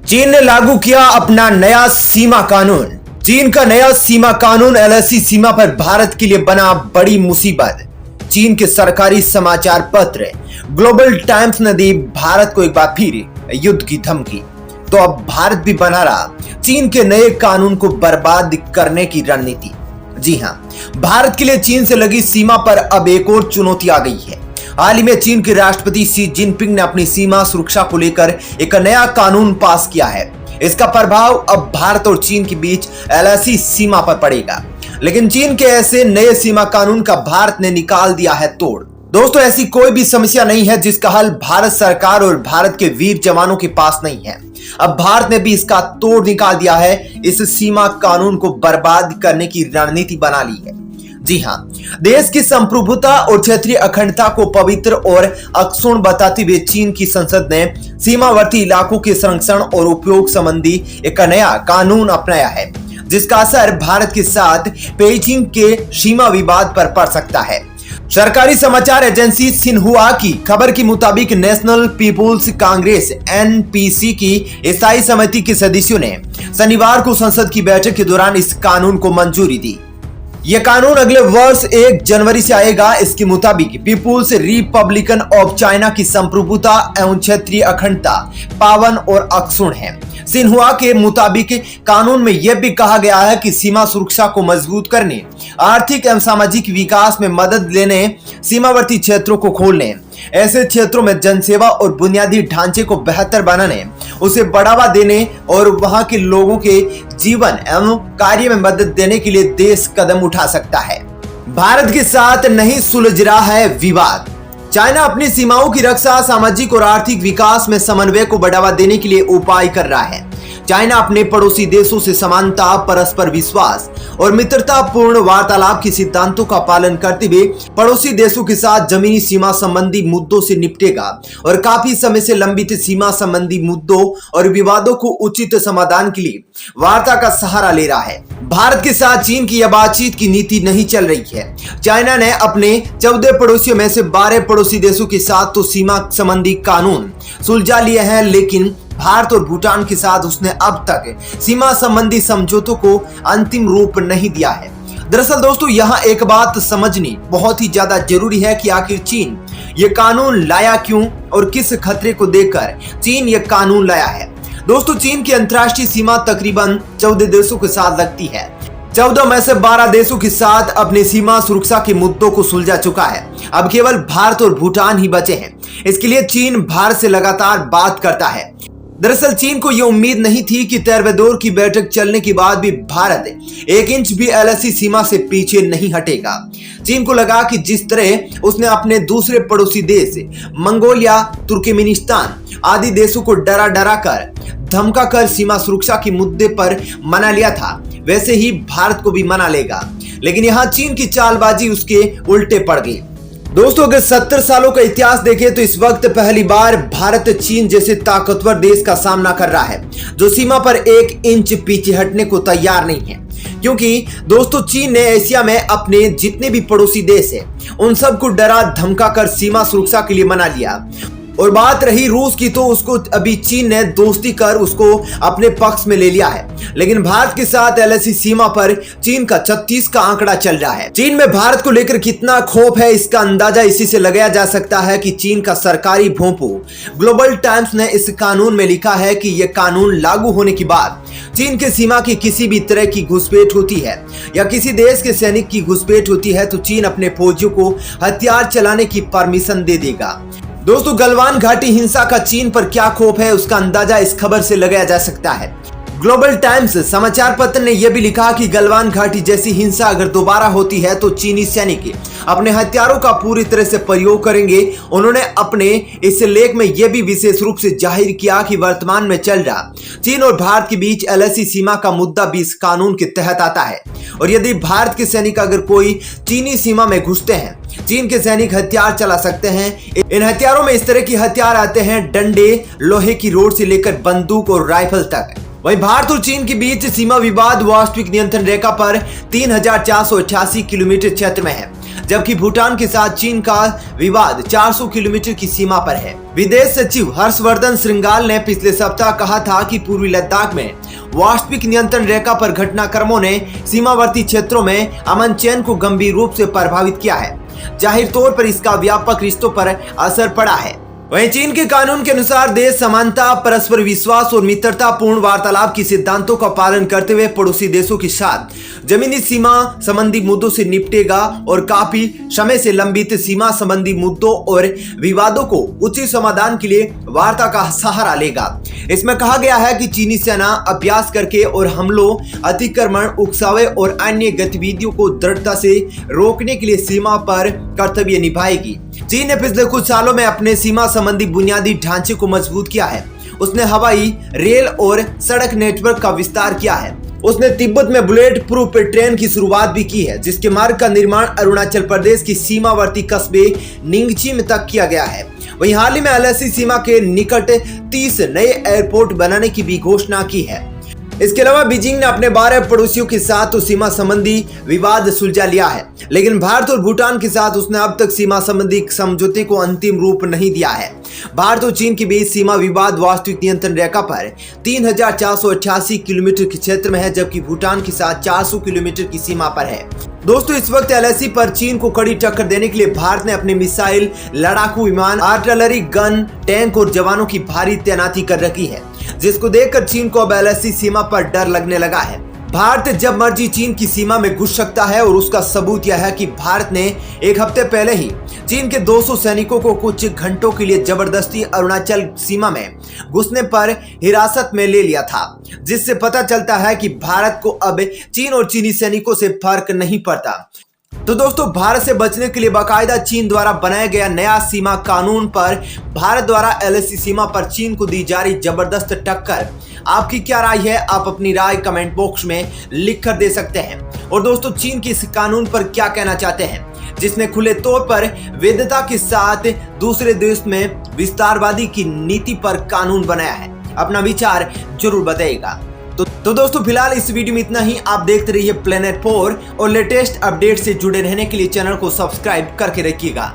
चीन ने लागू किया अपना नया सीमा कानून। चीन का नया सीमा कानून एलएसी सीमा पर भारत के लिए बना बड़ी मुसीबत। चीन के सरकारी समाचार पत्र ग्लोबल टाइम्स ने दी भारत को एक बार फिर युद्ध की धमकी। तो अब भारत भी बना रहा चीन के नए कानून को बर्बाद करने की रणनीति। जी हां, भारत के लिए चीन से लगी सीमा पर अब एक और चुनौती आ गई है। हाल ही में चीन के राष्ट्रपति शी जिनपिंग ने अपनी सीमा सुरक्षा को लेकर एक नया कानून पास किया है। इसका प्रभाव अब भारत और चीन के बीच एलएसी सीमा पर पड़ेगा। लेकिन चीन के ऐसे नए सीमा कानून का भारत ने निकाल दिया है तोड़। दोस्तों, ऐसी कोई भी समस्या नहीं है जिसका हल भारत सरकार और भारत के वीर जवानों के पास नहीं है। अब भारत ने भी इसका तोड़ निकाल दिया है। इस सीमा कानून को बर्बाद करने की रणनीति बना ली है। जी हां, देश की संप्रभुता और क्षेत्रीय अखंडता को पवित्र और अक्षुण्ण बताते हुए चीन की संसद ने सीमावर्ती इलाकों के संरक्षण और उपयोग संबंधी एक नया कानून अपनाया है, जिसका असर भारत के साथ पेइचिंग के सीमा विवाद पर पड़ सकता है। सरकारी समाचार एजेंसी सिन्हुआ की खबर के मुताबिक नेशनल पीपुल्स कांग्रेस एनपीसी की स्थायी समिति के सदस्यों ने शनिवार को संसद की बैठक के दौरान इस कानून को मंजूरी दी। यह कानून अगले वर्ष 1 जनवरी से आएगा। इसके मुताबिक पीपुल्स रिपब्लिकन ऑफ चाइना की संप्रभुता एवं क्षेत्रीय अखंडता पावन और अक्षुण्ण है। सिन्हुआ के मुताबिक कानून में यह भी कहा गया है कि सीमा सुरक्षा को मजबूत करने, आर्थिक एवं सामाजिक विकास में मदद लेने, सीमावर्ती क्षेत्रों को खोलने, ऐसे क्षेत्रों में जनसेवा और बुनियादी ढांचे को बेहतर बनाने, उसे बढ़ावा देने और वहां के लोगों के जीवन एवं कार्य में मदद देने के लिए देश कदम उठा सकता है। भारत के साथ नहीं सुलझ रहा है विवाद। चाइना अपनी सीमाओं की रक्षा, सामाजिक और आर्थिक विकास में समन्वय को बढ़ावा देने के लिए उपाय कर रहा है। चाइना अपने पड़ोसी देशों से समानता, परस्पर विश्वास और मित्रतापूर्ण वार्तालाप के सिद्धांतों का पालन करते हुए पड़ोसी देशों के साथ जमीनी सीमा संबंधी मुद्दों से निपटेगा और काफी समय से लंबित सीमा संबंधी मुद्दों और विवादों को उचित समाधान के लिए वार्ता का सहारा ले रहा है। भारत के साथ चीन की यह बातचीत की नीति नहीं चल रही है। चाइना ने अपने 14 पड़ोसियों में से 12 पड़ोसी देशों के साथ तो सीमा संबंधी कानून सुलझा लिए हैं, लेकिन भारत और भूटान के साथ उसने अब तक सीमा संबंधी समझौतों को अंतिम रूप नहीं दिया है। दरअसल दोस्तों, यहाँ एक बात समझनी बहुत ही ज्यादा जरूरी है कि आखिर चीन ये कानून लाया क्यों और किस खतरे को देखकर चीन ये कानून लाया है। दोस्तों, चीन की अंतर्राष्ट्रीय सीमा तकरीबन 14 देशों के साथ लगती है। 14 में से 12 देशों के साथ अपनी सीमा सुरक्षा के मुद्दों को सुलझा चुका है। अब केवल भारत और भूटान ही बचे हैं। इसके लिए चीन भारत से लगातार बात करता है। दरअसल चीन को यह उम्मीद नहीं थी कि 13वें दौर की बैठक चलने के बाद भी भारत 1 इंच भी एलएसी सीमा से पीछे नहीं हटेगा। चीन को लगा कि जिस तरह उसने अपने दूसरे पड़ोसी देश मंगोलिया, तुर्कमेनिस्तान आदि देशों को डरा डरा कर, धमका कर सीमा सुरक्षा के मुद्दे पर मना लिया था, वैसे ही भारत को भी मना लेगा। लेकिन यहाँ चीन की चालबाजी उसके उल्टे पड़ गई। दोस्तों, अगर 70 सालों का इतिहास देखें तो इस वक्त पहली बार भारत चीन जैसे ताकतवर देश का सामना कर रहा है, जो सीमा पर 1 इंच पीछे हटने को तैयार नहीं है। क्योंकि दोस्तों, चीन ने एशिया में अपने जितने भी पड़ोसी देश हैं, उन सबको डरा धमका कर सीमा सुरक्षा के लिए मना लिया। और बात रही रूस की, तो उसको अभी चीन ने दोस्ती कर उसको अपने पक्ष में ले लिया है। लेकिन भारत के साथ एलएसी सीमा पर चीन का 36 का आंकड़ा चल रहा है। चीन में भारत को लेकर कितना खौफ है, इसका अंदाजा इसी से लगाया जा सकता है कि चीन का सरकारी भोंपू ग्लोबल टाइम्स ने इस कानून में लिखा है कि यह कानून लागू होने के बाद चीन के सीमा की किसी भी तरह की घुसपैठ होती है या किसी देश के सैनिक की घुसपैठ होती है, तो चीन अपने फौजियों को हथियार चलाने की परमिशन दे देगा। दोस्तों, गलवान घाटी हिंसा का चीन पर क्या खौफ है, उसका अंदाजा इस खबर से लगाया जा सकता है। ग्लोबल टाइम्स समाचार पत्र ने यह भी लिखा कि गलवान घाटी जैसी हिंसा अगर दोबारा होती है तो चीनी सैनिक अपने हथियारों का पूरी तरह से प्रयोग करेंगे। उन्होंने अपने इस लेख में यह भी विशेष रूप से जाहिर किया कि वर्तमान में चल रहा चीन और भारत के बीच एलएसी सीमा का मुद्दा भी इस कानून के तहत आता है। और यदि भारत के सैनिक अगर कोई चीनी सीमा में घुसते हैं, चीन के सैनिक हथियार चला सकते हैं। इन हथियारों में इस तरह के हथियार आते हैं डंडे, लोहे की रोड से लेकर बंदूक और राइफल तक। वहीं भारत और चीन के बीच सीमा विवाद वास्तविक नियंत्रण रेखा पर 3488 किलोमीटर क्षेत्र में है, जबकि भूटान के साथ चीन का विवाद 400 किलोमीटर की सीमा पर है। विदेश सचिव हर्षवर्धन श्रृंगाल ने पिछले सप्ताह कहा था कि पूर्वी लद्दाख में वास्तविक नियंत्रण रेखा पर घटनाक्रमों ने सीमावर्ती क्षेत्रों में अमन चैन को गंभीर रूप से प्रभावित किया है। जाहिर तौर पर इसका व्यापक रिश्तों पर असर पड़ा है। वहीं चीन के कानून के अनुसार देश समानता, परस्पर विश्वास और मित्रता पूर्ण वार्तालाप की सिद्धांतों का पालन करते हुए पड़ोसी देशों के साथ जमीनी सीमा संबंधी मुद्दों से निपटेगा और काफी समय से लंबित सीमा संबंधी मुद्दों और विवादों को उचित समाधान के लिए वार्ता का सहारा लेगा। इसमें कहा गया है कि चीनी सेना अभ्यास करके और हमलों, अतिक्रमण, उकसावे और अन्य गतिविधियों को दृढ़ता से रोकने के लिए सीमा पर कर्तव्य निभाएगी। चीन ने पिछले कुछ सालों में अपने सीमा संबंधी बुनियादी ढांचे को मजबूत किया है। उसने हवाई, रेल और सड़क नेटवर्क का विस्तार किया है। उसने तिब्बत में बुलेट प्रूफ ट्रेन की शुरुआत भी की है, जिसके मार्ग का निर्माण अरुणाचल प्रदेश की सीमावर्ती कस्बे निंगचिम तक किया गया है। वहीं हाल ही में LAC सीमा के निकट 30 नए एयरपोर्ट बनाने की भी घोषणा की है। इसके अलावा बीजिंग ने अपने 12 पड़ोसियों के साथ तो सीमा संबंधी विवाद सुलझा लिया है, लेकिन भारत और भूटान के साथ उसने अब तक सीमा संबंधी समझौते को अंतिम रूप नहीं दिया है। भारत और चीन के बीच सीमा विवाद वास्तविक नियंत्रण रेखा पर 3488 किलोमीटर के क्षेत्र में है, जबकि भूटान के साथ 400 किलोमीटर की सीमा पर है। दोस्तों, इस वक्त LAC पर चीन को कड़ी टक्कर देने के लिए भारत ने अपने मिसाइल, लड़ाकू विमान, आर्टिलरी गन, टैंक और जवानों की भारी तैनाती कर रखी है, जिसको देखकर चीन को अब LAC सीमा पर डर लगने लगा है। भारत जब मर्जी चीन की सीमा में घुस सकता है और उसका सबूत यह है कि भारत ने एक हफ्ते पहले ही चीन के 200 सैनिकों को कुछ घंटों के लिए जबरदस्ती अरुणाचल सीमा में घुसने पर हिरासत में ले लिया था, जिससे पता चलता है कि भारत को अब चीन और चीनी सैनिकों से फर्क नहीं पड़ता। तो दोस्तों, भारत से बचने के लिए बाकायदा चीन द्वारा बनाया गया नया सीमा कानून पर भारत द्वारा LAC सीमा पर चीन को दी जा रही जबरदस्त टक्कर, आपकी क्या राय है? आप अपनी राय कमेंट बॉक्स में लिख कर दे सकते हैं। और दोस्तों, चीन के इस कानून पर क्या कहना चाहते हैं, जिसने खुले तौर पर वैधता के साथ दूसरे देश में विस्तारवादी की नीति पर कानून बनाया है? अपना विचार जरूर बताइएगा। तो दोस्तों, फिलहाल इस वीडियो में इतना ही। आप देखते रहिए Planet 4 और लेटेस्ट अपडेट से जुड़े रहने के लिए चैनल को सब्सक्राइब करके रखिएगा।